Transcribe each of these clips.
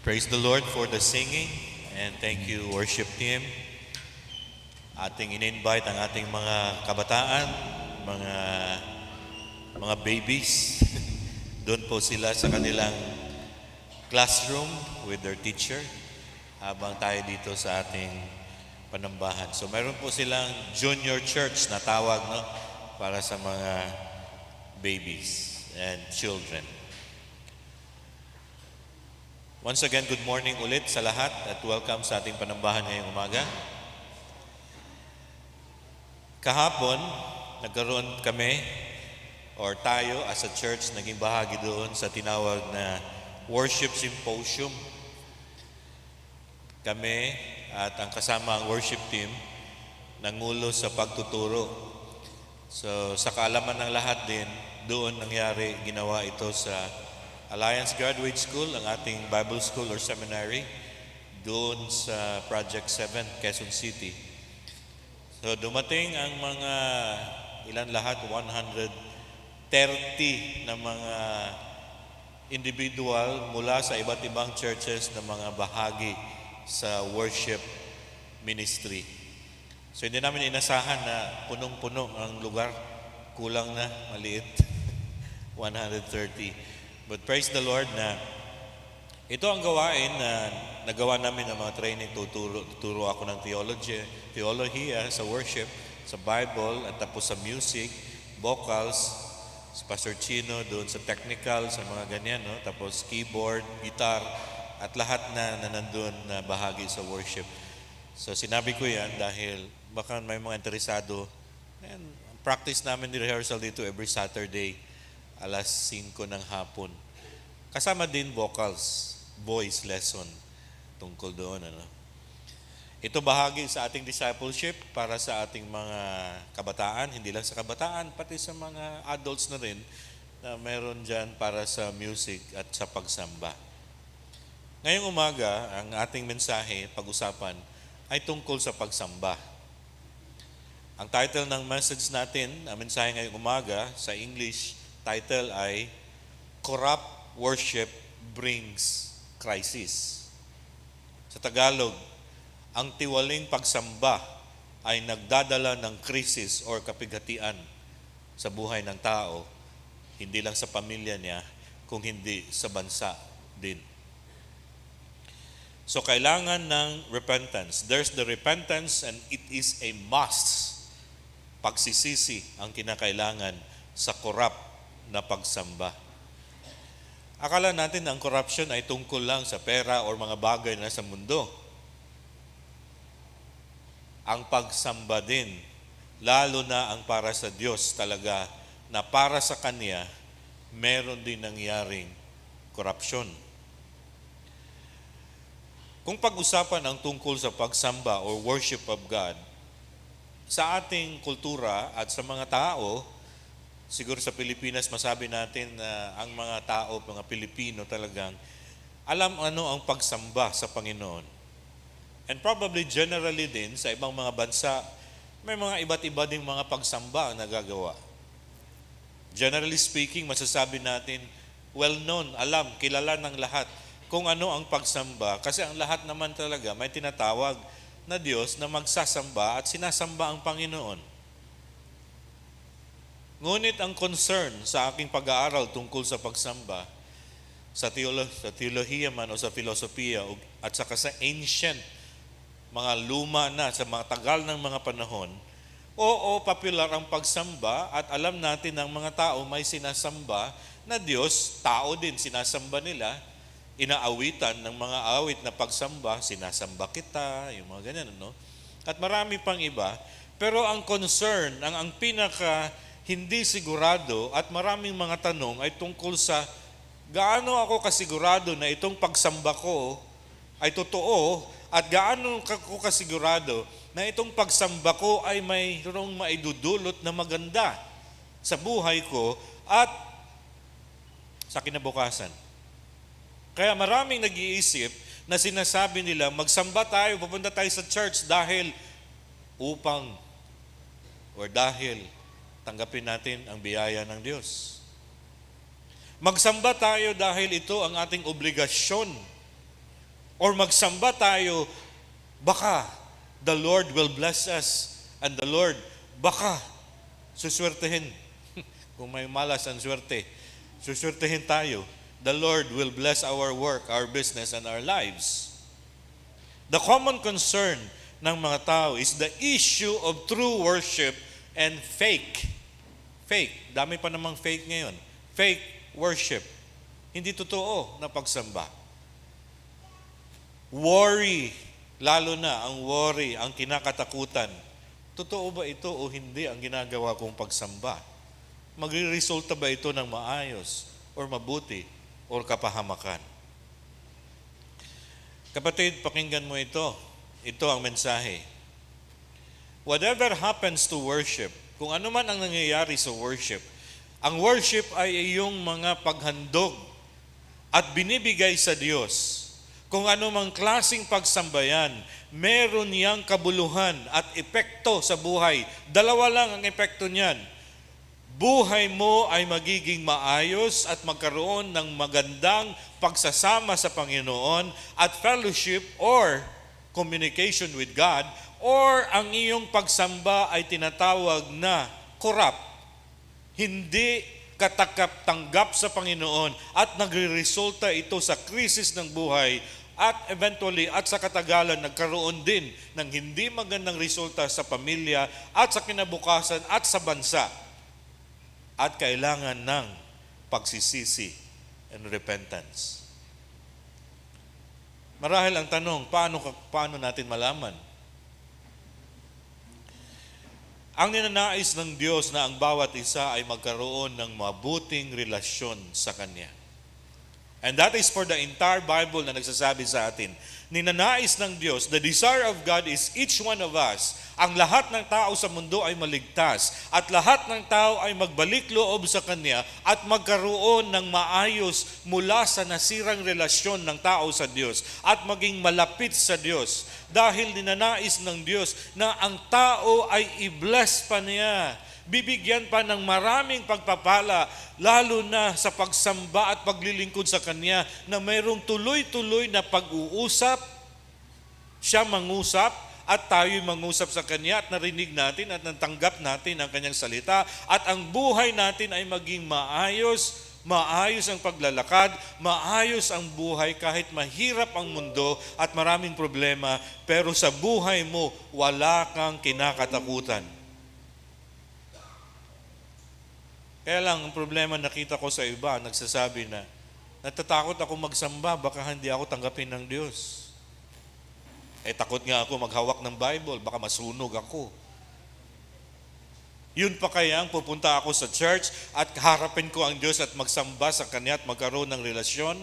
Praise the Lord for the singing and thank you worship team. Ating in-invite ang ating mga kabataan, mga babies. Doon po sila sa kanilang classroom with their teacher habang tayo dito sa ating panambahan. So meron po silang junior church na tawag, no, para sa mga babies and children. Once again, good morning ulit sa lahat at welcome sa ating panambahan ngayong umaga. Kahapon, nagkaroon kami or tayo as a church naging bahagi doon sa tinawag na Worship Symposium. Kami at ang kasama ang worship team nangulo sa pagtuturo. So sa kaalaman ng lahat din, doon nangyari, ginawa ito sa Alliance Graduate School, ang ating Bible School or Seminary, doon sa Project 7, Quezon City. So dumating ang mga, ilan lahat, 130 na mga individual mula sa iba't ibang churches na mga bahagi sa worship ministry. So hindi namin inasahan na punong-puno ang lugar, kulang na, maliit, 130. But praise the Lord na ito ang gawain na nagawa namin ng mga training. Tuturo ako ng theology sa worship, sa Bible, at tapos sa music, vocals, si Pastor Chino doon sa technical, sa mga ganyan, no? Tapos keyboard, guitar, at lahat na nandun na bahagi sa worship. So sinabi ko yan dahil baka may mga interesado. And practice namin the rehearsal dito every Saturday, alas 5 ng hapon. Kasama din vocals, voice lesson tungkol doon. Ito bahagi sa ating discipleship para sa ating mga kabataan, hindi lang sa kabataan, pati sa mga adults na rin na meron dyan para sa music at sa pagsamba. Ngayong umaga, ang ating mensahe, pag-usapan, ay tungkol sa pagsamba. Ang title ng message natin, ang mensahe ngayong umaga, sa English, title ay Corrupt Worship Brings Crisis. Sa Tagalog, ang tiwaling pagsamba ay nagdadala ng krisis or kapighatian sa buhay ng tao, hindi lang sa pamilya niya, kung hindi sa bansa din. So kailangan ng repentance. There's the repentance and it is a must. Pagsisisi ang kinakailangan sa corrupt na pagsamba. Akala natin ang corruption ay tungkol lang sa pera o mga bagay na sa mundo. Ang pagsamba din, lalo na ang para sa Diyos talaga, na para sa Kanya, meron din nangyaring corruption. Kung pag-usapan ang tungkol sa pagsamba or worship of God, sa ating kultura at sa mga tao, siguro sa Pilipinas, masabi natin na ang mga tao, mga Pilipino talagang, alam ano ang pagsamba sa Panginoon. And probably generally din sa ibang mga bansa, may mga iba't iba ding mga pagsamba ang nagagawa. Generally speaking, masasabi natin, well-known, alam, kilala ng lahat kung ano ang pagsamba. Kasi ang lahat naman talaga may tinatawag na Diyos na magsasamba at sinasamba ang Panginoon. Ngunit ang concern sa aking pag-aaral tungkol sa pagsamba, sa teolohiya man o sa filosofiya at saka sa ancient, mga luma na, sa mga tagal ng mga panahon, oo, popular ang pagsamba at alam natin ng mga tao may sinasamba na Diyos, tao din sinasamba nila, inaawitan ng mga awit na pagsamba, sinasamba kita, yung mga ganyan, no? At marami pang iba, pero ang concern, ang pinaka hindi sigurado at maraming mga tanong ay tungkol sa gaano ako kasigurado na itong pagsamba ko ay totoo at gaano ako kasigurado na itong pagsamba ko ay mayroong maidudulot na maganda sa buhay ko at sa kinabukasan. Kaya maraming nag-iisip na sinasabi nila, magsamba tayo, pupunta tayo sa church dahil upang or dahil tanggapin natin ang biyaya ng Diyos. Magsamba tayo dahil ito ang ating obligasyon or magsamba tayo, baka the Lord will bless us and the Lord baka suswertehin. Kung may malas ang swerte, suswertehin tayo. The Lord will bless our work, our business, and our lives. The common concern ng mga tao is the issue of true worship and fake. Fake. Dami pa namang fake ngayon. Fake worship. Hindi totoo na pagsamba. Worry. Lalo na ang worry, ang kinakatakutan. Totoo ba ito o hindi ang ginagawa kong pagsamba? Magre-resulta ba ito ng maayos or mabuti or kapahamakan? Kapatid, pakinggan mo ito. Ito ang mensahe. Whatever happens to worship, kung ano man ang nangyayari sa worship, ang worship ay iyong mga paghandog at binibigay sa Diyos. Kung ano mang klaseng pagsambayan, meron niyang kabuluhan at epekto sa buhay. Dalawa lang ang epekto niyan. Buhay mo ay magiging maayos at magkaroon ng magandang pagsasama sa Panginoon at fellowship or communication with God, or ang iyong pagsamba ay tinatawag na corrupt. Hindi katanggap sa Panginoon at nagre-resulta ito sa krisis ng buhay at eventually at sa katagalan nagkaroon din ng hindi magandang resulta sa pamilya at sa kinabukasan at sa bansa. At kailangan ng pagsisisi and repentance. Marahil ang tanong, paano natin malaman? Ang ninanais ng Diyos na ang bawat isa ay magkaroon ng mabuting relasyon sa Kanya. And that is for the entire Bible na nagsasabi sa atin. Ninanais ng Diyos, the desire of God is each one of us, ang lahat ng tao sa mundo ay maligtas at lahat ng tao ay magbalik loob sa Kanya at magkaroon ng maayos mula sa nasirang relasyon ng tao sa Diyos at maging malapit sa Diyos. Dahil ninanais ng Diyos na ang tao ay i-bless pa niya. Bibigyan pa ng maraming pagpapala, lalo na sa pagsamba at paglilingkod sa Kanya na mayroong tuloy-tuloy na pag-uusap, siya mangusap at tayo'y mangusap sa Kanya at narinig natin at natanggap natin ang Kanyang salita at ang buhay natin ay maging maayos ang paglalakad, maayos ang buhay kahit mahirap ang mundo at maraming problema, pero sa buhay mo wala kang kinakatakutan. Kaya lang, ang problema nakita ko sa iba, nagsasabi na, natatakot ako magsamba, baka hindi ako tanggapin ng Diyos. Takot nga ako maghawak ng Bible, baka masunog ako. Yun pa kaya ang pupunta ako sa church at harapin ko ang Diyos at magsamba sa Kanya at magkaroon ng relasyon?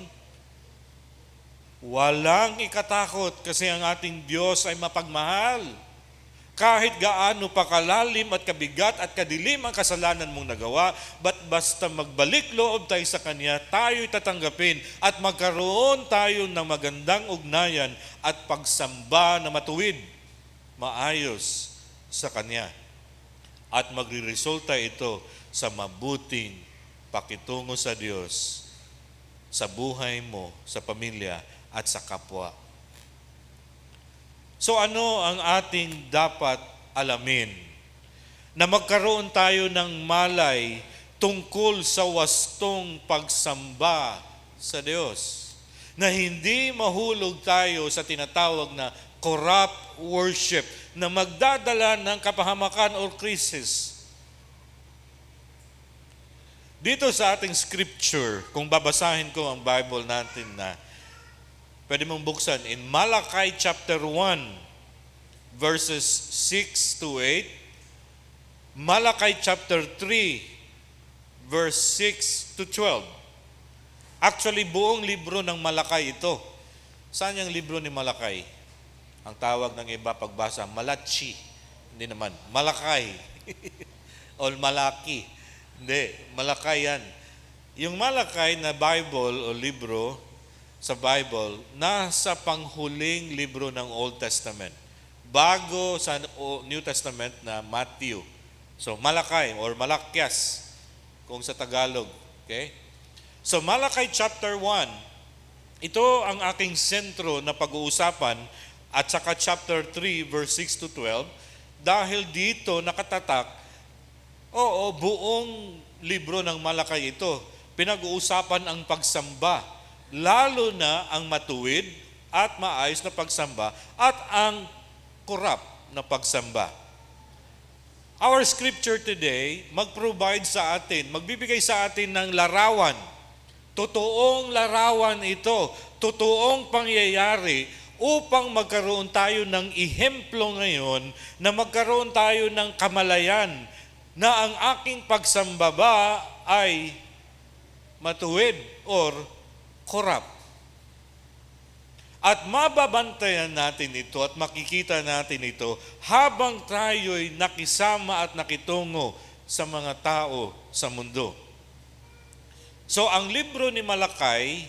Walang ikatakot kasi ang ating Diyos ay mapagmahal. Kahit gaano pa kalalim at kabigat at kadilim ang kasalanan mong nagawa, basta magbalik loob tayo sa Kanya, tayo'y tatanggapin at magkaroon tayo ng magandang ugnayan at pagsamba na matuwid, maayos sa Kanya. At magre-resulta ito sa mabuting pakitungo sa Diyos, sa buhay mo, sa pamilya at sa kapwa. So ano ang ating dapat alamin? Na magkaroon tayo ng malay tungkol sa wastong pagsamba sa Diyos. Na hindi mahulog tayo sa tinatawag na corrupt worship na magdadala ng kapahamakan or krisis. Dito sa ating scripture, kung babasahin ko ang Bible natin na pwede mong buksan in Malachi chapter 1, verses 6 to 8. Malachi chapter 3, verse 6 to 12. Actually, buong libro ng Malachi ito. Saan yung libro ni Malachi? Ang tawag ng iba pagbasa, Malachi. Hindi naman, Malachi. O Malaki. Hindi, Malachi yan. Yung Malachi na Bible o libro, sa Bible, nasa panghuling libro ng Old Testament. Bago sa New Testament na Matthew. So, Malachi or Malakyas, kung sa Tagalog. Okay? So, Malachi chapter 1, Ito ang aking sentro na pag-uusapan at saka chapter 3 verse 6 to 12 dahil dito nakatatak, oo, buong libro ng Malakay ito. Pinag-uusapan ang pagsamba, lalo na ang matuwid at maayos na pagsamba at ang kurap na pagsamba. Our scripture today mag-provide sa atin, magbibigay sa atin ng larawan. Totoong larawan ito, totoong pangyayari upang magkaroon tayo ng ihemplo ngayon na magkaroon tayo ng kamalayan na ang aking pagsamba ba ay matuwid or korap. At mababantayan natin ito at makikita natin ito habang tayo'y nakisama at nakitungo sa mga tao sa mundo. So ang libro ni Malakay,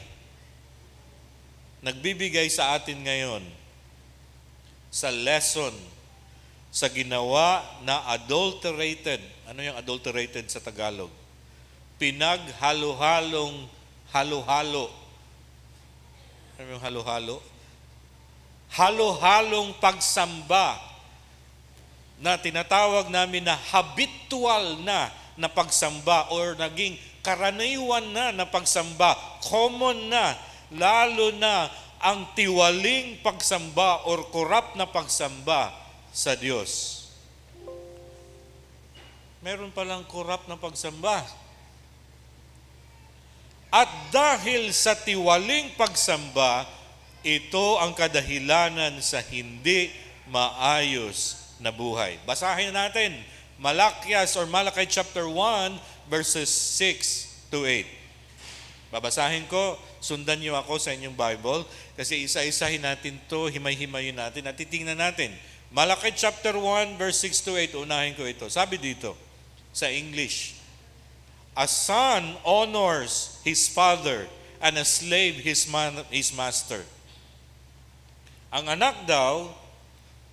nagbibigay sa atin ngayon sa lesson sa ginawa na adulterated. Ano yung adulterated sa Tagalog? Pinaghalo-halong halo-halo. Ano yung halo-halo? Halo-halong pagsamba na tinatawag namin na habitual na pagsamba or naging karaniwan na pagsamba, common na, lalo na ang tiwaling pagsamba or korap na pagsamba sa Diyos. Meron palang korap na pagsamba. At dahil sa tiwaling pagsamba, ito ang kadahilanan sa hindi maayos na buhay. Basahin natin Malakias or Malakay chapter 1 verses 6 to 8. Babasahin ko, sundan niyo ako sa inyong Bible kasi isa-isahin natin to, himay-himayin natin at titingnan natin. Malakay chapter 1 verse 6 to 8, unahin ko ito. Sabi dito sa English, a son honors his father and a slave his master. Ang anak daw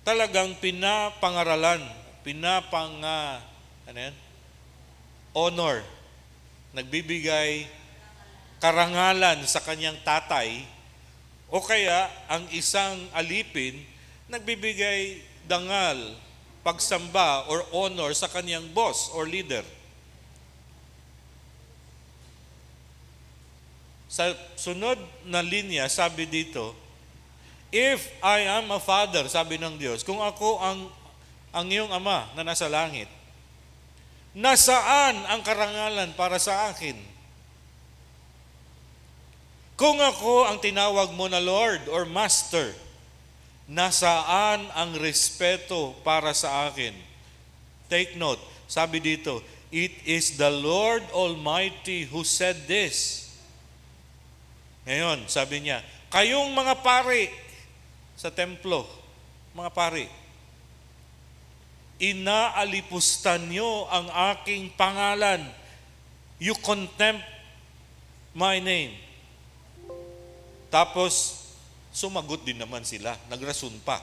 talagang pinapangaralan, honor, nagbibigay karangalan sa kanyang tatay, o kaya ang isang alipin nagbibigay dangal, pagsamba or honor sa kanyang boss or leader. Sa sunod na linya, sabi dito, if I am a father, sabi ng Diyos, kung ako ang iyong ama na nasa langit, nasaan ang karangalan para sa akin? Kung ako ang tinawag mo na Lord or Master, nasaan ang respeto para sa akin? Take note, sabi dito, it is the Lord Almighty who said this. Ngayon, sabi niya, kayong mga pari sa templo, mga pari, inaalipustan nyo ang aking pangalan. You contempt my name. Tapos, sumagot din naman sila. Nagrason pa.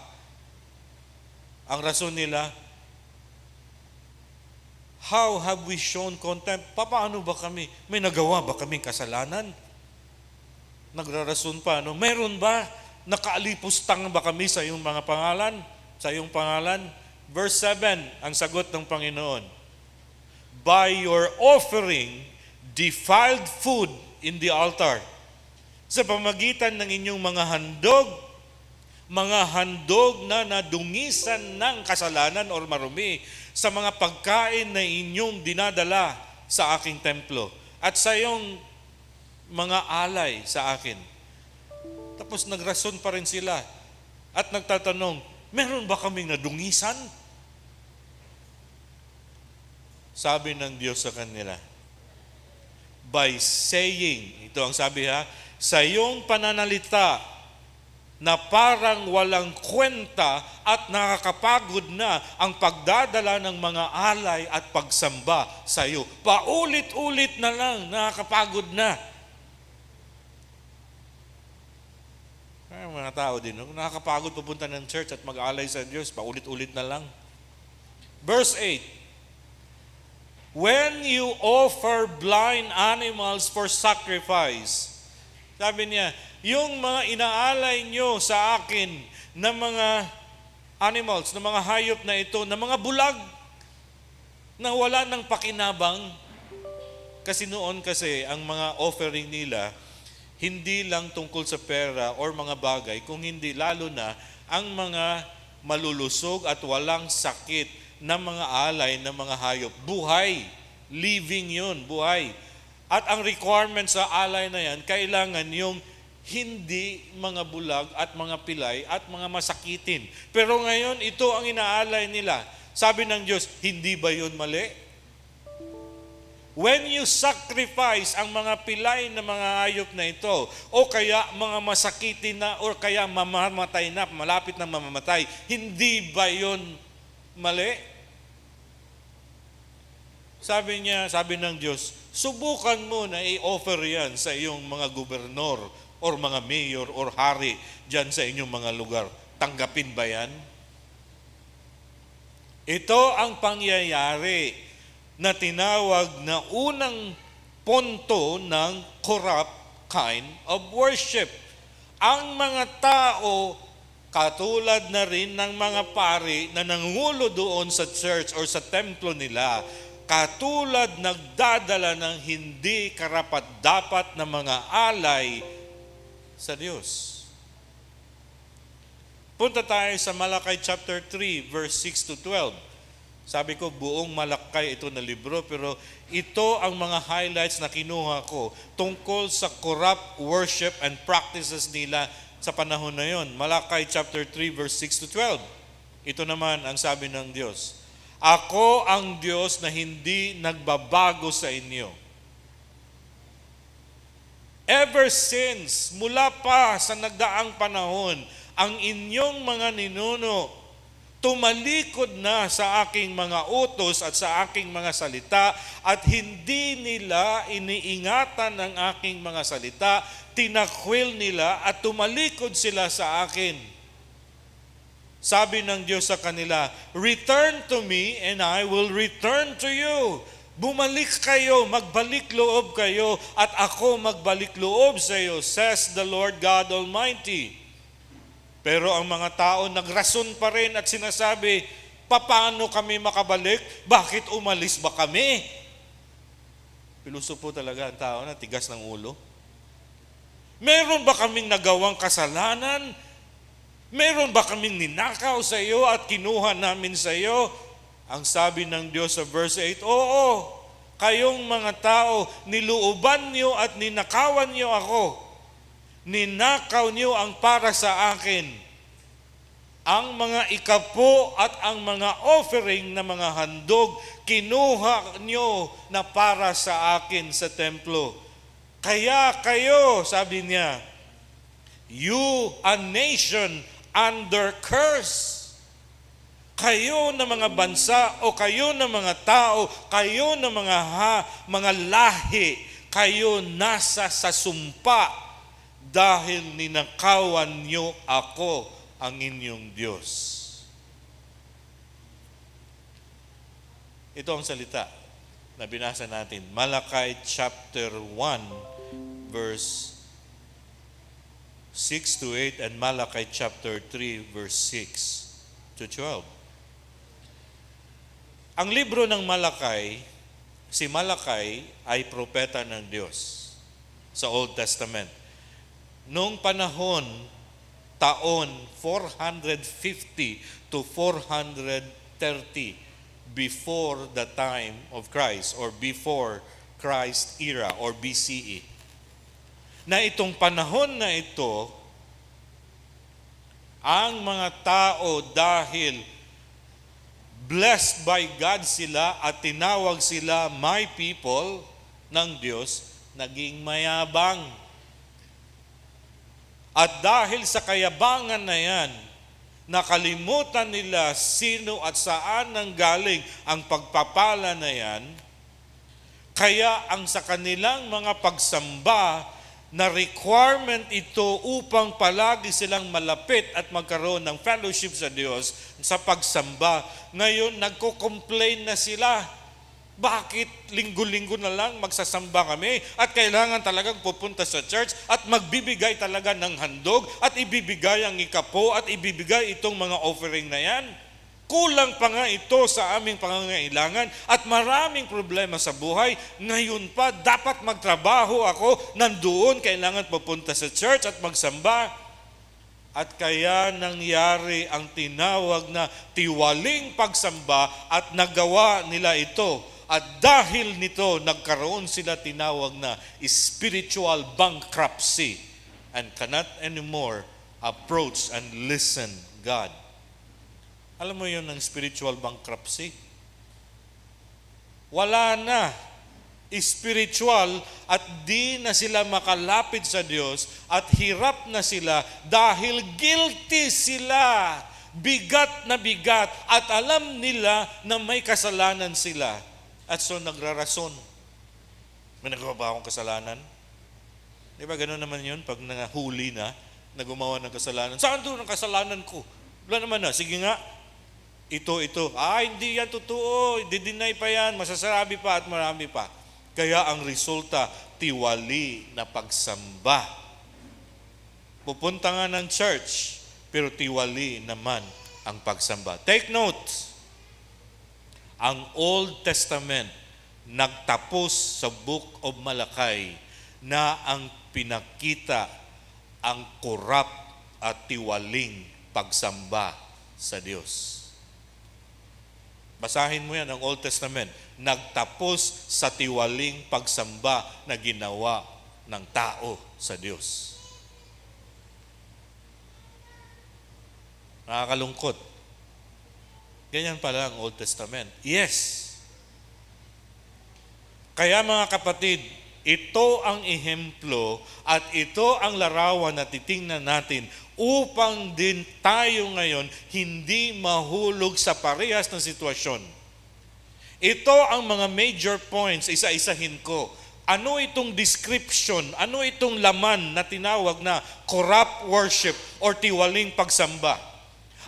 Ang rason nila, how have we shown contempt? Paano ba kami? May nagawa ba kaming kasalanan? Nagrarason pa, no? Meron ba? Nakaalipustang ba kami sa iyong mga pangalan? Sa iyong pangalan? Verse 7, ang sagot ng Panginoon, by your offering defiled food in the altar. Sa pamagitan ng inyong mga handog na nadungisan ng kasalanan or marumi sa mga pagkain na inyong dinadala sa aking templo at sa iyong mga alay sa akin. Tapos nagrason pa rin sila at nagtatanong, meron ba kaming nadungisan? Sabi ng Diyos sa kanila, by saying, ito ang sabi sa iyong pananalita na parang walang kwenta at nakakapagod na ang pagdadala ng mga alay at pagsamba sa iyo. Paulit-ulit na lang, nakakapagod na. Ay, mga tao din, nakakapagod pupunta ng church at mag-alay sa Diyos, paulit-ulit na lang. Verse 8, when you offer blind animals for sacrifice, Sabi niya, yung mga inaalay nyo sa akin na mga animals, na mga hayop na ito, na mga bulag, na wala ng pakinabang. Kasi noon ang mga offering nila, hindi lang tungkol sa pera or mga bagay, kung hindi lalo na ang mga malulusog at walang sakit na mga alay na mga hayop. Buhay. Living yun. Buhay. At ang requirement sa alay na yan, kailangan yung hindi mga bulag at mga pilay at mga masakitin. Pero ngayon, ito ang inaalay nila. Sabi ng Diyos, hindi ba yun mali? When you sacrifice ang mga pilay na mga hayop na ito, o kaya mga masakitin na, o kaya mamamatay na, malapit na mamamatay, hindi ba yun mali? Sabi ng Diyos, subukan mo na i-offer yan sa iyong mga gobernador, or mga mayor, or hari, dyan sa inyong mga lugar. Tanggapin ba yan? Ito ang pangyayari na tinawag na unang punto ng corrupt kind of worship. Ang mga tao, katulad na rin ng mga pari na nangulo doon sa church or sa templo nila, katulad nagdadala ng hindi karapat-dapat na mga alay sa Diyos. Punta tayo sa Malakay chapter 3, verse 6 to 12. Sabi ko, buong malakay ito na libro, pero ito ang mga highlights na kinuha ko tungkol sa corrupt worship and practices nila sa panahon na yon. Malakay chapter 3, verse 6 to 12. Ito naman ang sabi ng Diyos. Ako ang Diyos na hindi nagbabago sa inyo. Ever since, mula pa sa nagdaang panahon, ang inyong mga ninuno tumalikod na sa aking mga utos at sa aking mga salita at hindi nila iniingatan ang aking mga salita, tinakwil nila at tumalikod sila sa akin. Sabi ng Diyos sa kanila, return to me and I will return to you. Bumalik kayo, magbalik loob kayo at ako magbalik loob sa iyo, says the Lord God Almighty. Pero ang mga tao nagrason pa rin at sinasabi, paano kami makabalik? Bakit umalis ba kami? Piluso po talaga ang tao na tigas ng ulo. Meron ba kaming nagawang kasalanan? Meron ba kaming ninakaw sa iyo at kinuha namin sa iyo? Ang sabi ng Diyos sa verse 8, oo, kayong mga tao, niluuban niyo at ninakawan niyo ako. Ninakaw niyo ang para sa akin. Ang mga ikapo at ang mga offering na mga handog, kinuha niyo na para sa akin sa templo. Kaya kayo, sabi niya, you a nation under curse. Kayo na mga bansa o kayo na mga tao, kayo na mga lahi, kayo nasa sa sumpa dahil ninakawan niyo ako, ang inyong Diyos. Ito ang salita na binasa natin. Malakay chapter 1, verse 6 to 8 and Malakay chapter 3, verse 6 to 12. Ang libro ng Malakay, si Malakay ay propeta ng Diyos sa Old Testament. Noong panahon, taon 450 to 430 before the time of Christ or before Christ era or BCE. Na itong panahon na ito, ang mga tao dahil blessed by God sila at tinawag sila my people ng Diyos, naging mayabang. At dahil sa kayabangan na yan, nakalimutan nila sino at saan nanggaling ang pagpapala na yan, kaya ang sa kanilang mga pagsamba na requirement ito upang palagi silang malapit at magkaroon ng fellowship sa Diyos sa pagsamba, ngayon nagko-complain na sila. Bakit linggo-linggo na lang magsasamba kami at kailangan talagang pupunta sa church at magbibigay talaga ng handog at ibibigay ang ikapo at ibibigay itong mga offering na yan? Kulang pa nga ito sa aming pangangailangan at maraming problema sa buhay. Ngayon pa, dapat magtrabaho ako, nandoon, kailangan pupunta sa church at magsamba. At kaya nangyari ang tinawag na tiwaling pagsamba at nagawa nila ito. At dahil nito, nagkaroon sila tinawag na spiritual bankruptcy and cannot anymore approach and listen God. Alam mo yun ang spiritual bankruptcy? Wala na spiritual at di na sila makalapit sa Diyos at hirap na sila dahil guilty sila. Bigat na bigat at alam nila na may kasalanan sila. At so nagrarason. May nagawa ba akong kasalanan? Di ba gano'n naman yun pag nahuli na gumawa ng kasalanan? Saan doon ang kasalanan ko? Wala naman na. Sige nga. Ito. Hindi yan totoo. Didinay pa yan. Masasabi pa at marami pa. Kaya ang resulta, tiwali na pagsamba. Pupunta nga ng church, pero tiwali naman ang pagsamba. Take note. Ang Old Testament nagtapos sa Book of Malakay na ang pinakita ang korap at tiwaling pagsamba sa Diyos. Basahin mo yan ang Old Testament. Nagtapos sa tiwaling pagsamba na ginawa ng tao sa Diyos. Nakakalungkot. Ganyan pala ang Old Testament. Yes. Kaya mga kapatid, ito ang ehemplo at ito ang larawan na titingnan natin upang din tayo ngayon hindi mahulog sa parehas na sitwasyon. Ito ang mga major points, isa-isahin ko. Ano itong description, ano itong laman na tinawag na corrupt worship or tiwaling pagsamba?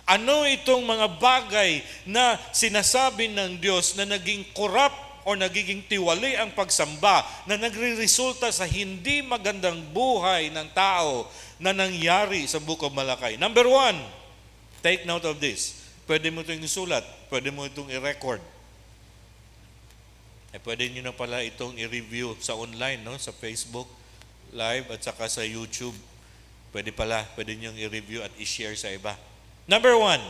Ano itong mga bagay na sinasabi ng Diyos na naging corrupt o nagiging tiwali ang pagsamba na nagre-resulta sa hindi magandang buhay ng tao na nangyari sa Book of Malakay? Number 1, take note of this. Pwede mo itong isulat, pwede mo itong i-record. Pwede nyo na pala itong i-review sa online, no? Sa Facebook Live at saka sa YouTube. Pwede nyo i-review at i-share sa iba. Number 1,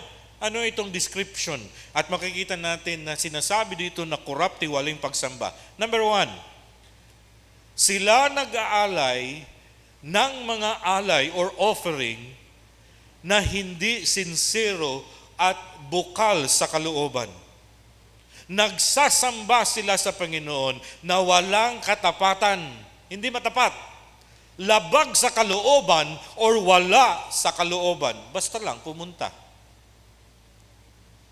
ano itong description? At makikita natin na sinasabi dito na corrupt tiwaling pagsamba. Number 1, sila nag-aalay ng mga alay or offering na hindi sincero at bukal sa kalooban. Nagsasamba sila sa Panginoon na walang katapatan. Hindi matapat. Labag sa kalooban or wala sa kalooban. Basta lang pumunta.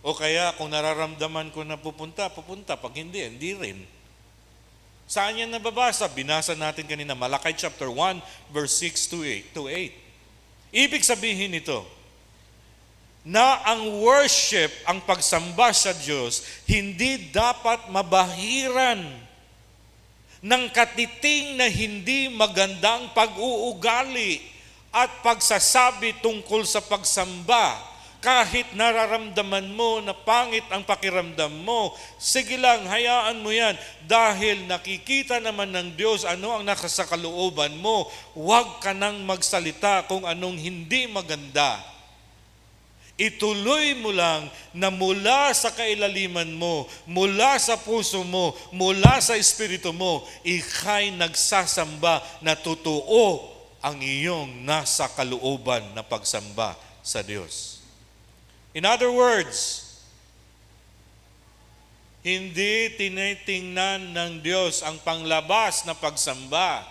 O kaya kung nararamdaman ko na pupunta. Pag hindi rin. Saan yan nababasa? Binasa natin kanina, Malakay chapter 1, verse 6 to 8. Ibig sabihin nito, na ang worship, ang pagsamba sa Diyos, hindi dapat mabahiran ng katiting na hindi magandang pag-uugali at pagsasabi tungkol sa pagsamba. Kahit nararamdaman mo na pangit ang pakiramdam mo, sige lang, hayaan mo yan. Dahil nakikita naman ng Diyos ano ang nasa kalooban mo. Huwag ka nang magsalita kung anong hindi maganda. Ituloy mo lang na mula sa kailaliman mo, mula sa puso mo, mula sa espiritu mo, ika'y nagsasamba na totoo ang iyong nasa kalooban na pagsamba sa Diyos. In other words, hindi tinitingnan ng Diyos ang panglabas na pagsamba.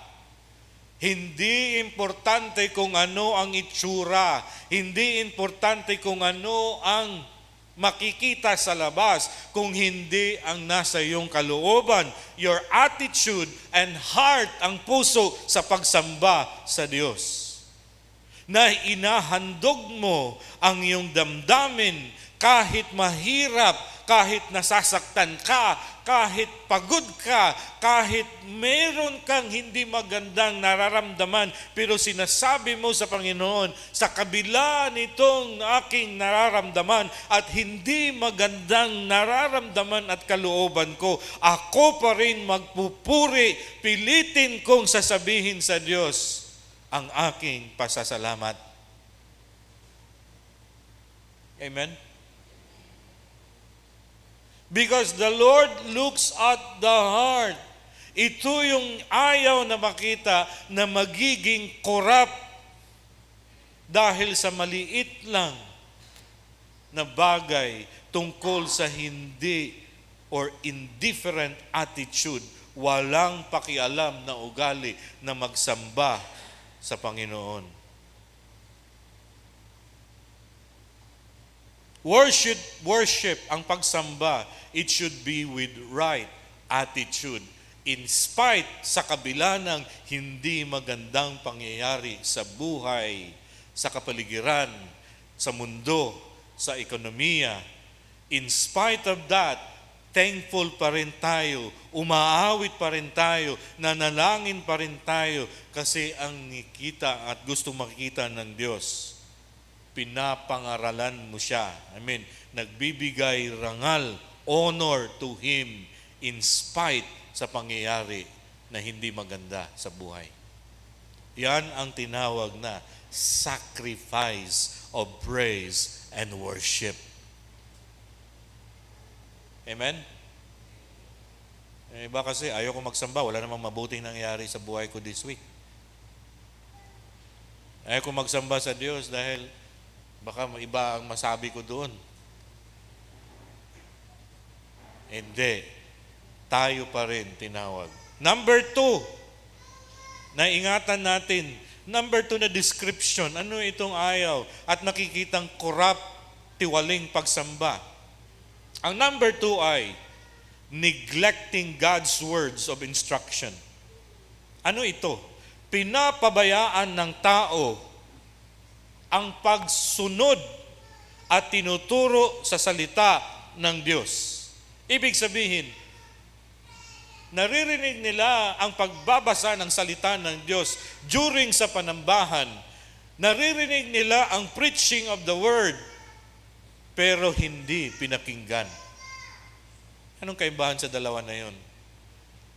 Hindi importante kung ano ang itsura. Hindi importante kung ano ang makikita sa labas. Kung hindi ang nasa iyong kalooban, your attitude and heart, ang puso sa pagsamba sa Diyos. Na inahandog mo ang iyong damdamin kahit mahirap, kahit nasasaktan ka, kahit pagod ka, kahit meron kang hindi magandang nararamdaman, pero sinasabi mo sa Panginoon, sa kabila nitong aking nararamdaman at hindi magandang nararamdaman at kalooban ko, ako pa rin magpupuri, pilitin kong sasabihin sa Diyos ang aking pasasalamat. Amen? Because the Lord looks at the heart. Ito yung ayaw na makita na magiging corrupt dahil sa maliit lang na bagay tungkol sa hindi or indifferent attitude, walang pakialam na ugali na magsamba sa Panginoon. Worship, ang pagsamba, it should be with right attitude. In spite, sa kabila ng hindi magandang pangyayari sa buhay, sa kapaligiran, sa mundo, sa ekonomiya, in spite of that, thankful pa rin tayo, umaawit pa rin tayo, nanalangin pa rin tayo, kasi ang nakita at gustong makikita ng Diyos, pinapangaralan mo siya. Nagbibigay rangal, honor to Him in spite sa pangyayari na hindi maganda sa buhay. Yan ang tinawag na sacrifice of praise and worship. Amen? Iba kasi ayaw ko magsamba, wala namang mabuting nangyari sa buhay ko this week. Ayaw ko magsamba sa Diyos dahil baka iba ang masabi ko doon. Hindi. Tayo pa rin tinawag. Number 2, na ingatan natin. Number 2 na description. Ano itong ayaw? At nakikitang corrupt, tiwaling pagsamba. Ang number 2 ay neglecting God's words of instruction. Ano ito? Pinapabayaan ng tao ang pagsunod at tinuturo sa salita ng Diyos. Ibig sabihin, naririnig nila ang pagbabasa ng salita ng Diyos during sa panambahan. Naririnig nila ang preaching of the word, pero hindi pinakinggan. Anong kaibahan sa dalawa na yon?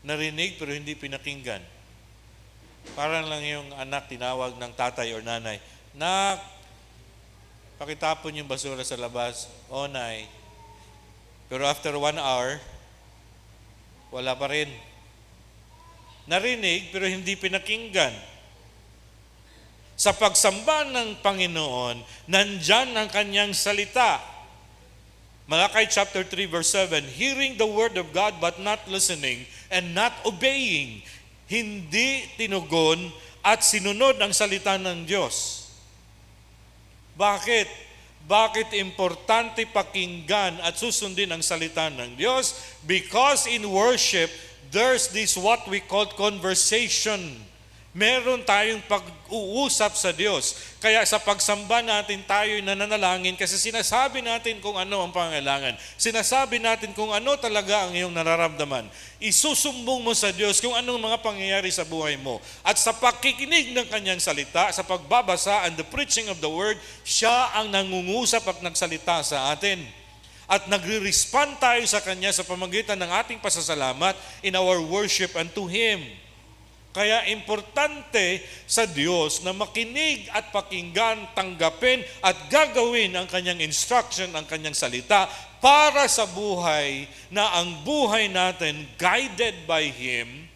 Narinig pero hindi pinakinggan. Parang lang yung anak tinawag ng tatay or nanay, "Nak, pakitapon yung basura sa labas." "O, Nay." Pero after 1 hour, wala pa rin. Narinig pero hindi pinakinggan. Sa pagsamba ng Panginoon, nandyan ang kanyang salita. Malakay chapter 3 verse 7, hearing the word of God but not listening and not obeying. Hindi tinugon at sinunod ang salita ng Diyos. Bakit? Bakit importante pakinggan at susundin ang salita ng Diyos? Because in worship, there's this what we call conversation. Meron tayong pag-uusap sa Diyos. Kaya sa pagsamba natin tayo'y nananalangin kasi sinasabi natin kung ano ang pangailangan. Sinasabi natin kung ano talaga ang iyong nararamdaman. Isusumbong mo sa Diyos kung anong mga pangyayari sa buhay mo. At sa pakikinig ng kanyang salita, sa pagbabasa and the preaching of the word, siya ang nangungusap at nagsalita sa atin. At nagre-respond tayo sa kanya sa pamamagitan ng ating pasasalamat in our worship unto Him. Kaya importante sa Diyos na makinig at pakinggan, tanggapin at gagawin ang kanyang instruction, ang kanyang salita para sa buhay na ang buhay natin guided by Him,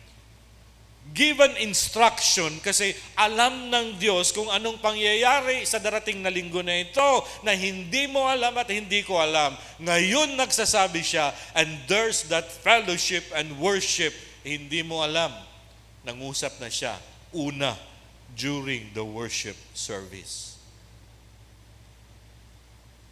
given instruction kasi alam ng Diyos kung anong pangyayari sa darating na linggo na ito na hindi mo alam at hindi ko alam. Ngayon nagsasabi siya, and there's that fellowship and worship, hindi mo alam. Nangusap na siya, una, during the worship service.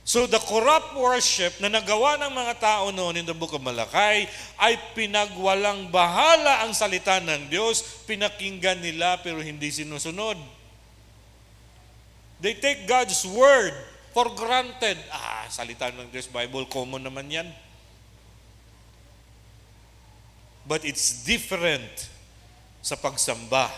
So the corrupt worship na nagawa ng mga tao noon in the book of Malakay ay pinagwalang bahala ang salita ng Diyos, pinakinggan nila pero hindi sinusunod. They take God's word for granted. Salita ng Diyos, Bible, common naman yan. But it's different sa pagsamba.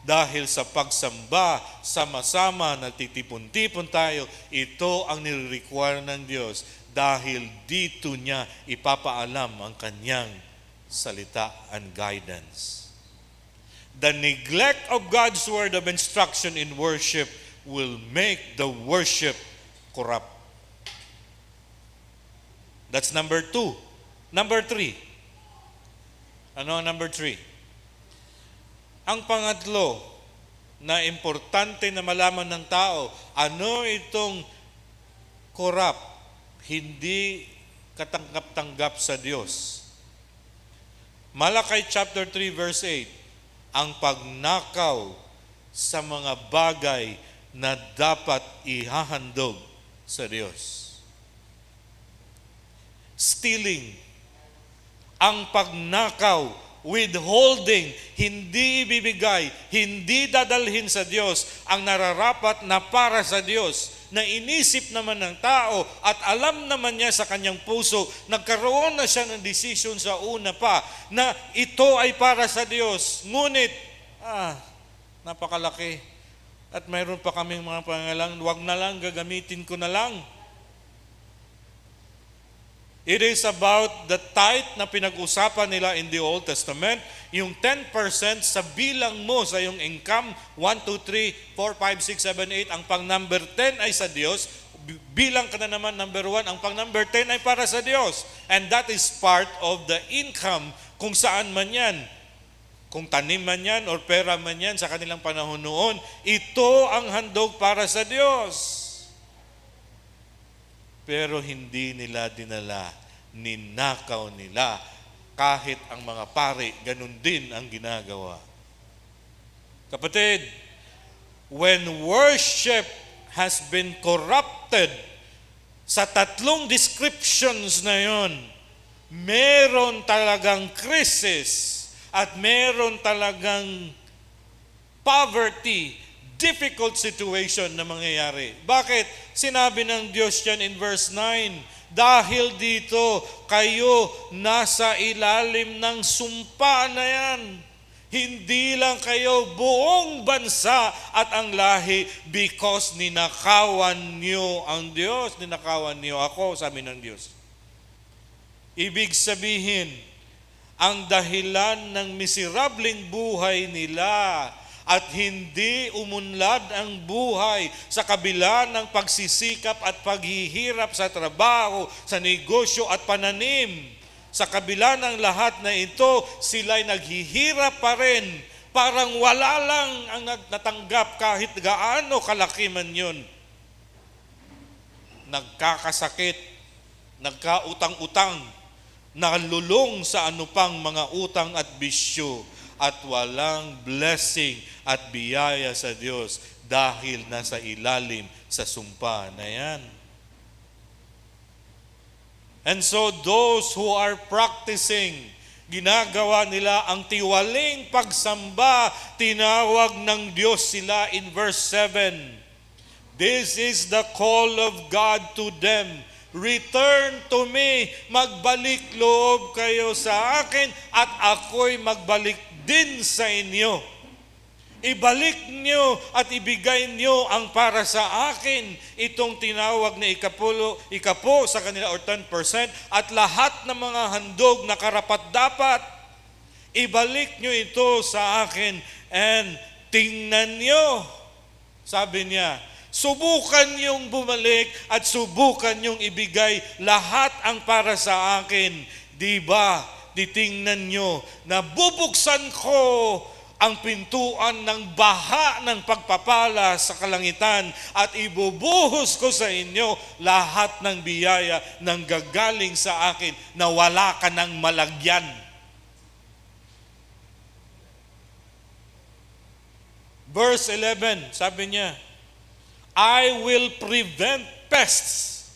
Dahil sa pagsamba, sama-sama, nagtitipon-tipon tayo, ito ang nire-require ng Diyos dahil dito niya ipapaalam ang kanyang salita and guidance. The neglect of God's word of instruction in worship will make the worship corrupt. That's number 2. Number 3. Ano ang number 3? Ang pangatlo na importante na malaman ng tao, ano itong corrupt, hindi katanggap-tanggap sa Diyos. Malakay chapter 3 verse 8, ang pagnakaw sa mga bagay na dapat ihahandog sa Diyos. Stealing, ang pagnakaw, withholding, hindi ibibigay, hindi dadalhin sa Diyos ang nararapat na para sa Diyos, na inisip naman ng tao at alam naman niya sa kanyang puso, nagkaroon na siya ng desisyon sa una pa, na ito ay para sa Diyos. Ngunit, napakalaki. At mayroon pa kaming mga pangailangan, wag na lang, gagamitin ko na lang. It is about the tithe na pinag-usapan nila in the Old Testament, yung 10% sa bilang mo sa iyong income, 1, 2, 3, 4, 5, 6, 7, 8, ang pang number 10 ay sa Diyos, bilang ka na naman number 1, ang pang number 10 ay para sa Diyos. And that is part of the income kung saan man yan. Kung tanim man yan or pera man yan sa kanilang panahon noon, ito ang handog para sa Diyos. Pero hindi nila dinala, ninakaw nila. Kahit ang mga pari, ganun din ang ginagawa. Kapatid, when worship has been corrupted, sa tatlong descriptions na yon, meron talagang crisis at meron talagang poverty, difficult situation na mangyayari. Bakit? Sinabi ng Diyos yan in verse 9, dahil dito kayo nasa ilalim ng sumpa na yan. Hindi lang kayo, buong bansa at ang lahi, because ninakawan niyo ang Diyos, ninakawan niyo ako, sabi ng Diyos. Ibig sabihin, ang dahilan ng miserableng buhay nila at hindi umunlad ang buhay sa kabila ng pagsisikap at paghihirap sa trabaho, sa negosyo at pananim. Sa kabila ng lahat na ito, sila'y naghihirap pa rin. Parang wala lang ang natanggap kahit gaano kalaki man yun. Nagkakasakit, nagkautang-utang, nalulong sa anupang mga utang at bisyo, at walang blessing at biyaya sa Diyos dahil nasa ilalim sa sumpa na yan. And so those who are practicing, ginagawa nila ang tiwaling pagsamba, tinawag ng Diyos sila in verse 7. This is the call of God to them. Return to me, magbalik loob kayo sa akin at ako'y magbalik din sa inyo. Ibalik nyo at ibigay nyo ang para sa akin. Itong tinawag na ikapo sa kanila or 10% at lahat ng mga handog na karapat-dapat. Ibalik nyo ito sa akin and tingnan nyo. Sabi niya, subukan niyong bumalik at subukan niyong ibigay lahat ang para sa akin. Diba? Titingnan nyo na bubuksan ko ang pintuan ng baha ng pagpapala sa kalangitan at ibubuhos ko sa inyo lahat ng biyaya ng gagaling sa akin na wala ka ng malagyan. Verse 11, sabi niya, I will prevent pests.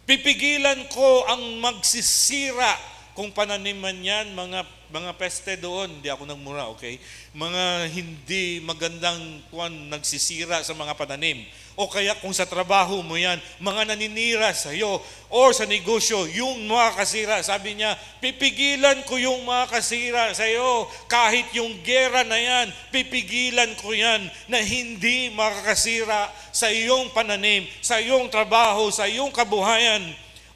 Pipigilan ko ang magsisira. Kung pananiman yan, mga peste doon, hindi ako nagmura, okay? Mga hindi magandang nagsisira sa mga pananim. O kaya kung sa trabaho mo yan, mga naninira sa iyo o sa negosyo, yung mga kasira, sabi niya, pipigilan ko yung mga kasira sa iyo. Kahit yung gera na yan, pipigilan ko yan na hindi makakasira sa iyong pananim, sa iyong trabaho, sa iyong kabuhayan.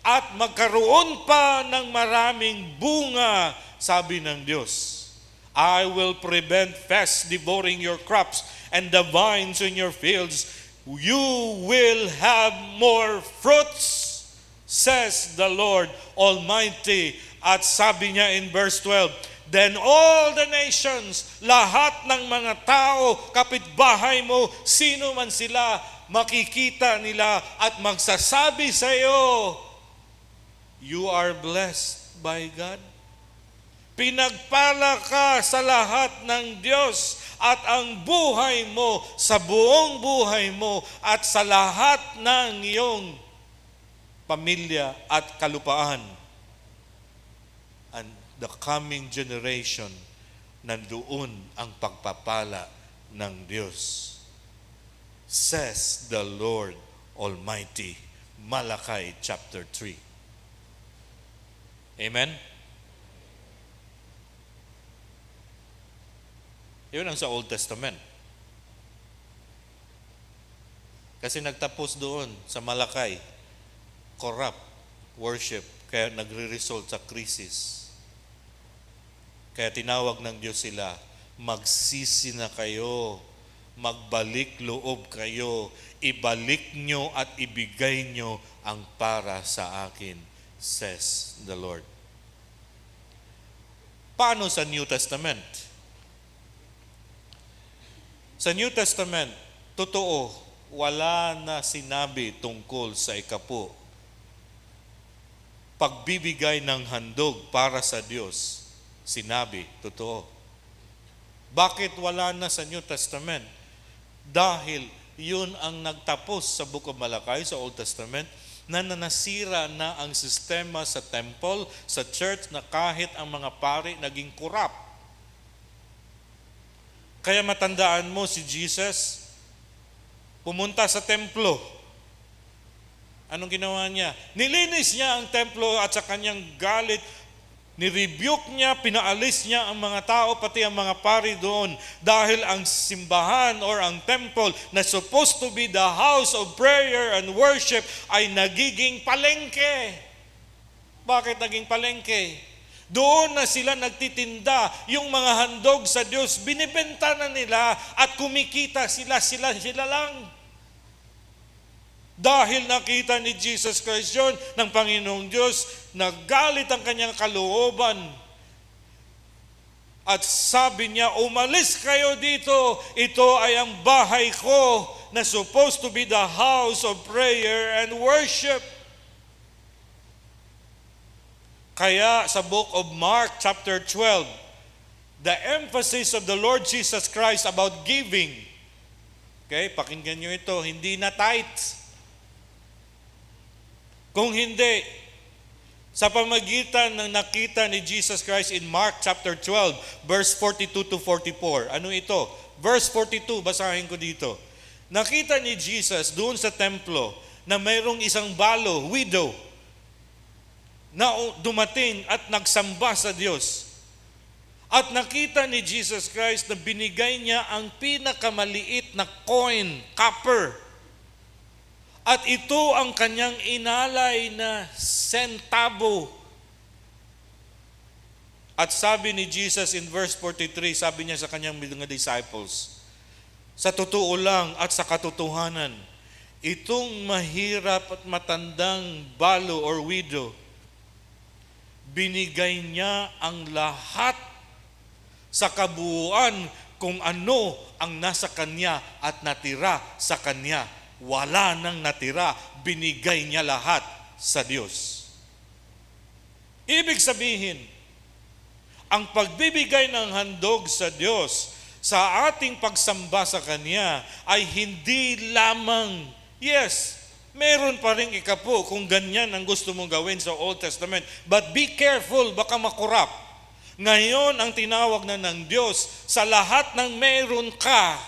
At magkaroon pa ng maraming bunga, sabi ng Diyos. I will prevent pests devouring your crops and the vines in your fields. You will have more fruits, says the Lord Almighty. At sabi niya in verse 12, then all the nations, lahat ng mga tao, kapitbahay mo, sino man sila, makikita nila at magsasabi sa iyo, you are blessed by God. Pinagpala ka sa lahat ng Diyos at ang buhay mo, sa buong buhay mo at sa lahat ng iyong pamilya at kalupaan. And the coming generation, nandoon ang pagpapala ng Diyos. Says the Lord Almighty. Malachi chapter 3. Amen? Yun ang sa Old Testament. Kasi nagtapos doon sa Malakay, corrupt worship, kaya nagre-result sa crisis. Kaya tinawag ng Diyos sila, magsisi na kayo, magbalik loob kayo, ibalik nyo at ibigay nyo ang para sa akin, says the Lord. Paano sa New Testament? Sa New Testament, totoo, wala na sinabi tungkol sa ikapo. Pagbibigay ng handog para sa Diyos, sinabi, totoo. Bakit wala na sa New Testament? Dahil yun ang nagtapos sa Book of Malachi, sa Old Testament, na nasira na ang sistema sa temple, sa church, na kahit ang mga pari naging corrupt. Kaya matandaan mo si Jesus, pumunta sa templo. Anong ginawa niya? Nilinis niya ang templo at sa kanyang galit, nirebuke niya, pinaalis niya ang mga tao, pati ang mga pari doon. Dahil ang simbahan or ang temple na supposed to be the house of prayer and worship ay nagiging palengke. Bakit naging palengke? Doon na sila nagtitinda, yung mga handog sa Diyos, binibenta na nila at kumikita sila lang. Dahil nakita ni Jesus Christ yun, ng Panginoong Diyos, naggalit ang kanyang kalooban. At sabi niya, umalis kayo dito, ito ay ang bahay ko na supposed to be the house of prayer and worship. Kaya sa book of Mark chapter 12, the emphasis of the Lord Jesus Christ about giving. Okay, pakinggan nyo ito, hindi na tithes. Kung hindi, sa pamagitan ng nakita ni Jesus Christ in Mark chapter 12, verse 42 to 44. Ano ito? Verse 42, basahin ko dito. Nakita ni Jesus doon sa templo na mayroong isang balo, widow, na dumating at nagsamba sa Diyos. At nakita ni Jesus Christ na binigay niya ang pinakamaliit na coin, copper. At ito ang kanyang inalay na sentabo. At sabi ni Jesus in verse 43, sabi niya sa kanyang mga disciples, sa totoo lang at sa katotohanan, itong mahirap at matandang balo or widow, binigay niya ang lahat sa kabuuan kung ano ang nasa kanya at natira sa kanya. Wala nang natira, binigay niya lahat sa Diyos. Ibig sabihin, ang pagbibigay ng handog sa Diyos sa ating pagsamba sa Kanya ay hindi lamang, yes, meron pa rin ikapo kung ganyan ang gusto mong gawin sa Old Testament. But be careful, baka makurap. Ngayon ang tinawag na ng Diyos sa lahat ng meron ka,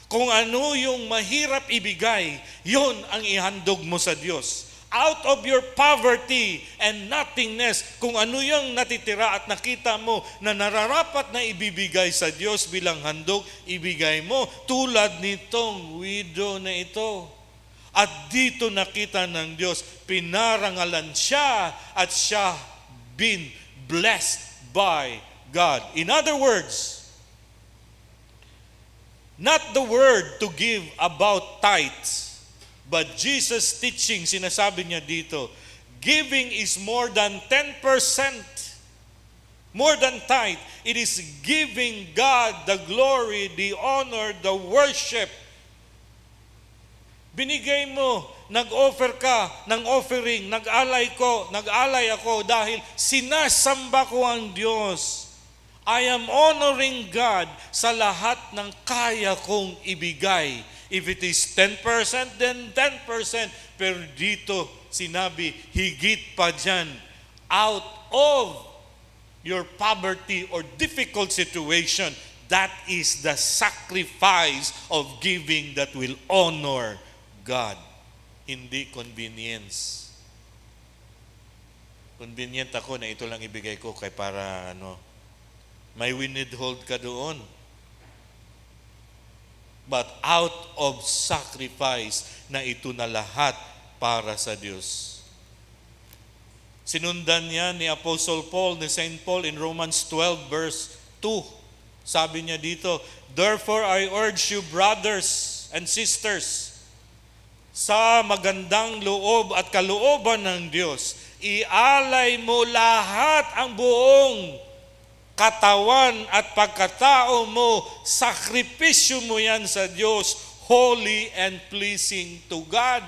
Kung ano yung mahirap ibigay, yon ang ihandog mo sa Diyos. Out of your poverty and nothingness, kung ano yung natitira at nakita mo na nararapat na ibibigay sa Diyos bilang handog, ibigay mo. Tulad nitong widow na ito. At dito nakita ng Diyos, pinarangalan siya at siya been blessed by God. In other words, not the word to give about tithes, but Jesus' teaching, sinasabi niya dito, giving is more than 10%. More than tithe. It is giving God the glory, the honor, the worship. Binigay mo, nag-offer ka ng offering, nag-alay ako dahil sinasamba ko ang Diyos. I am honoring God sa lahat ng kaya kong ibigay. If it is 10%, then 10%. Pero dito, sinabi, higit pa dyan, out of your poverty or difficult situation, that is the sacrifice of giving that will honor God. Hindi convenience. Convenient ako na ito lang ibigay ko kay para may withhold ka doon. But out of sacrifice na ito na lahat para sa Diyos. Sinundan niya ni Apostle Paul, ni Saint Paul in Romans 12 verse 2. Sabi niya dito, therefore I urge you brothers and sisters, sa magandang loob at kalooban ng Diyos, ialay mo lahat ang buong katawan at pagkatao mo, sakripisyo mo yan sa Diyos, holy and pleasing to God.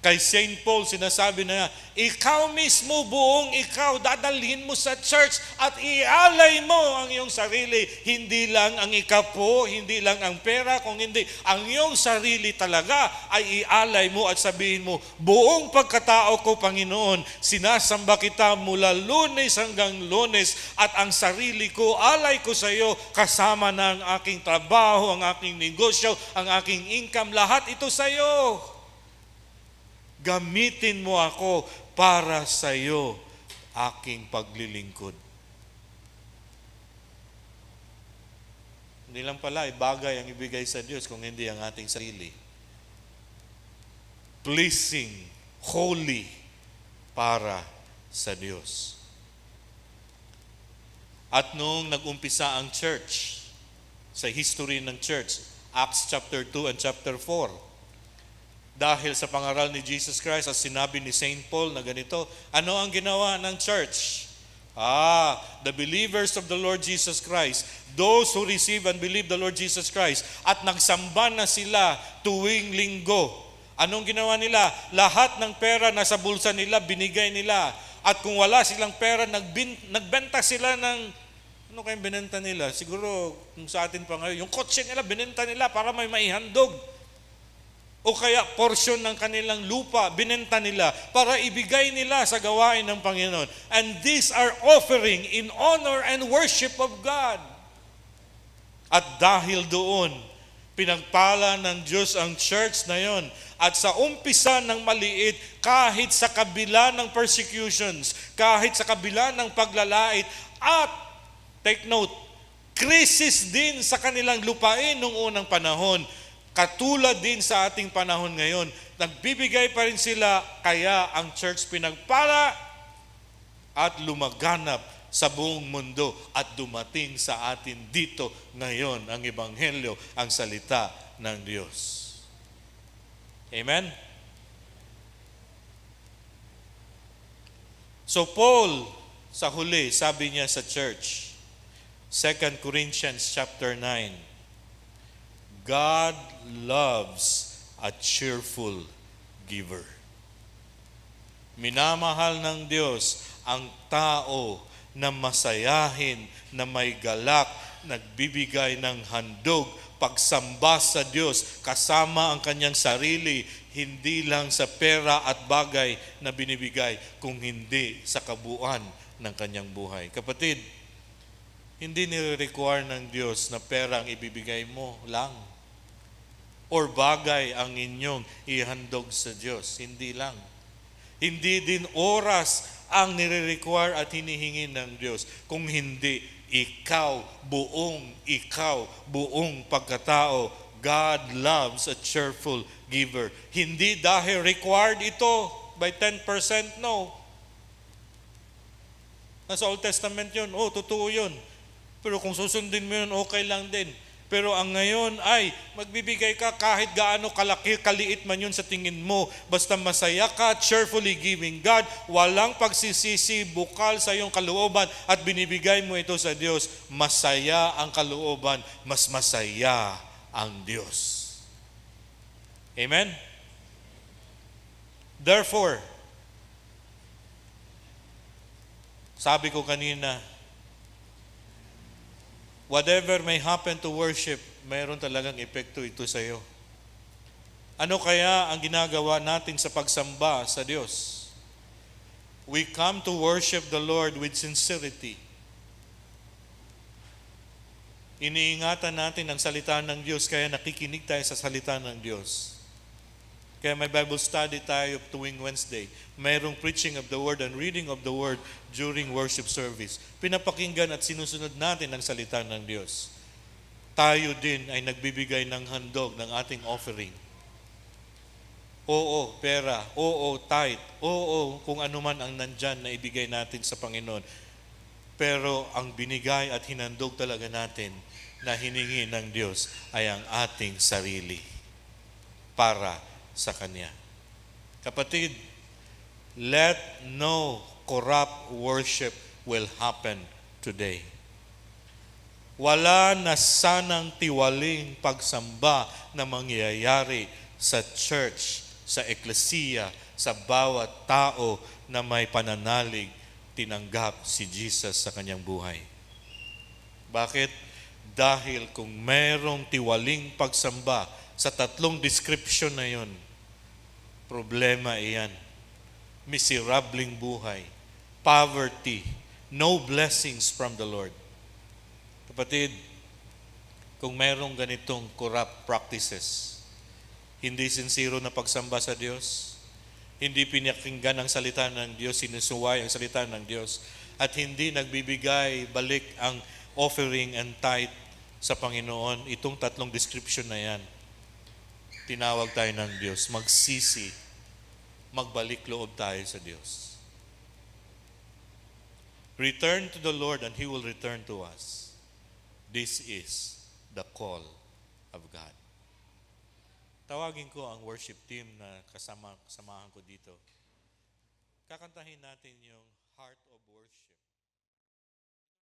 Kay Saint Paul, sinasabi na, ikaw mismo, buong ikaw, dadalhin mo sa church at ialay mo ang iyong sarili. Hindi lang ang ikapo, hindi lang ang pera, kung hindi, ang iyong sarili talaga ay ialay mo at sabihin mo, buong pagkatao ko, Panginoon, sinasamba kita mula Lunes hanggang Lunes at ang sarili ko, alay ko sa iyo, kasama na ang aking trabaho, ang aking negosyo, ang aking income, lahat ito sa iyo. Gamitin mo ako para sa iyo, aking paglilingkod. Hindi lang pala, bagay ang ibigay sa Diyos kung hindi ang ating sarili. Pleasing, holy, para sa Diyos. At noong nag-umpisa ang church, sa history ng church, Acts chapter 2 and chapter 4, dahil sa pangaral ni Jesus Christ, as sinabi ni Saint Paul na ganito, ano ang ginawa ng church? The believers of the Lord Jesus Christ, those who receive and believe the Lord Jesus Christ, at nagsamba na sila tuwing linggo. Anong ginawa nila? Lahat ng pera na sa bulsa nila, binigay nila. At kung wala silang pera, nagbenta sila ng, ano kayong binenta nila? Siguro, kung sa atin pa ngayon, yung kotse nila, binenta nila para may maihandog. O kaya portion ng kanilang lupa, binenta nila para ibigay nila sa gawain ng Panginoon. And these are offering in honor and worship of God. At dahil doon, pinagpala ng Diyos ang church na yon. At sa umpisa ng maliit, kahit sa kabila ng persecutions, kahit sa kabila ng paglalait, at, take note, krisis din sa kanilang lupain noong unang panahon. Katulad din sa ating panahon ngayon, nagbibigay pa rin sila, kaya ang church pinagpala at lumaganap sa buong mundo at dumating sa atin dito ngayon ang Ebanghelyo, ang salita ng Diyos. Amen? So Paul, sa huli, sabi niya sa church, 2 Corinthians chapter 9, God loves a cheerful giver. Minamahal ng Diyos ang tao na masayahin, na may galak, nagbibigay ng handog, pagsamba sa Diyos, kasama ang kanyang sarili, hindi lang sa pera at bagay na binibigay, kung hindi sa kabuuan ng kanyang buhay. Kapatid, Hindi nire-require ng Diyos na pera ang ibibigay mo lang or bagay ang inyong ihandog sa Diyos. Hindi lang. Hindi din oras ang nire-require at hinihingi ng Diyos. Kung hindi, ikaw, buong pagkatao. God loves a cheerful giver. Hindi dahil required ito by 10%, no. Nasa Old Testament yun, totoo yun. Pero kung susundin mo yun, okay lang din. Pero ang ngayon ay magbibigay ka kahit gaano kalaki, kaliit man yun sa tingin mo. Basta masaya ka, cheerfully giving God, walang pagsisisi, bukal sa iyong kalooban at binibigay mo ito sa Diyos. Masaya ang kalooban, mas masaya ang Diyos. Amen? Therefore, sabi ko kanina, whatever may happen to worship, mayroon talagang epekto ito sa iyo. Ano kaya ang ginagawa natin sa pagsamba sa Diyos? We come to worship the Lord with sincerity. Iniingatan natin ang salita ng Diyos, kaya nakikinig tayo sa salita ng Diyos. Kaya may Bible study tayo tuwing Wednesday. Mayroong preaching of the Word and reading of the Word during worship service. Pinapakinggan at sinusunod natin ang salita ng Diyos. Tayo din ay nagbibigay ng handog ng ating offering. Oo, pera. Oo, tithe. Oo, kung ano man ang nandyan na ibigay natin sa Panginoon. Pero ang binigay at hinandog talaga natin na hiningi ng Diyos ay ang ating sarili para sa Kanya. Kapatid, let no corrupt worship will happen today. Wala na sanang tiwaling pagsamba na mangyayari sa church, sa eklesiya, sa bawat tao na may pananalig tinanggap si Jesus sa kanyang buhay. Bakit? Dahil kung mayroong tiwaling pagsamba sa tatlong description na yon, problema iyan. Miserableng buhay, poverty, no blessings from the Lord. Kapatid, kung mayroong ganitong corrupt practices, hindi sincero na pagsamba sa Diyos, hindi pinakinggan ang salita ng Diyos, sinusuway ang salita ng Diyos, at hindi nagbibigay balik ang offering and tithe sa Panginoon, itong tatlong description na yan, tinawag tayo ng Diyos, magsisi, magbalik loob tayo sa Diyos. Return to the Lord and He will return to us. This is the call of God. Tawagin ko ang worship team na kasamahan ko dito. Kakantahin natin yung Heart of Worship.